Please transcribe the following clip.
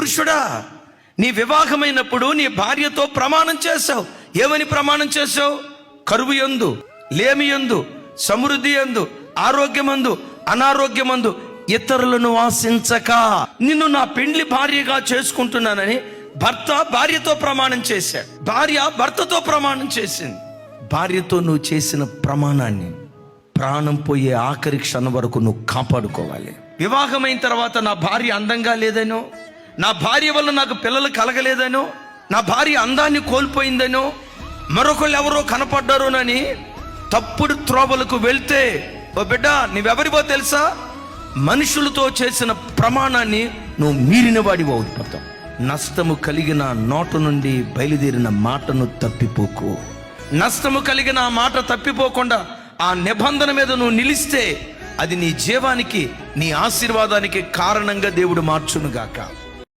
పురుషుడా, నీ వివాహమైనప్పుడు నీ భార్యతో ప్రమాణం చేశావు. ఏమని ప్రమాణం చేశావు? కరువు యందు, లేమి యందు, సమృద్ధి యందు, ఆరోగ్యమందు, అనారోగ్యమందు ఇతరులను ఆశించక నిన్ను నా పెండ్లి భార్యగా చేసుకుంటున్నానని భర్త భార్యతో ప్రమాణం చేశాడు. భార్య భర్తతో ప్రమాణం చేసింది. భార్యతో నువ్వు చేసిన ప్రమాణాన్ని ప్రాణం పోయే ఆఖరి క్షణం వరకు నువ్వు కాపాడుకోవాలి. వివాహమైన తర్వాత నా భార్య అందంగా లేదనో, నా భార్య వల్ల నాకు పిల్లలు కలగలేదనో, నా భార్య అందాన్ని కోల్పోయిందనో, మరొకళ్ళు ఎవరో కనపడ్డారోనని తప్పుడు త్రోవలకు వెళ్తే, ఓ బిడ్డ, నువ్వెవరివో తెలుసా? మనుషులతో చేసిన ప్రమాణాన్ని నువ్వు మీరిన వాడివి అవుతావు. నష్టము కలిగిన నోటు నుండి బయలుదేరిన మాటను తప్పిపోకు. నష్టము కలిగిన ఆ మాట తప్పిపోకుండా ఆ నిబంధన మీద నువ్వు నిలిస్తే అది నీ జీవానికి, నీ ఆశీర్వాదానికి కారణంగా దేవుడు మార్చునుగాక.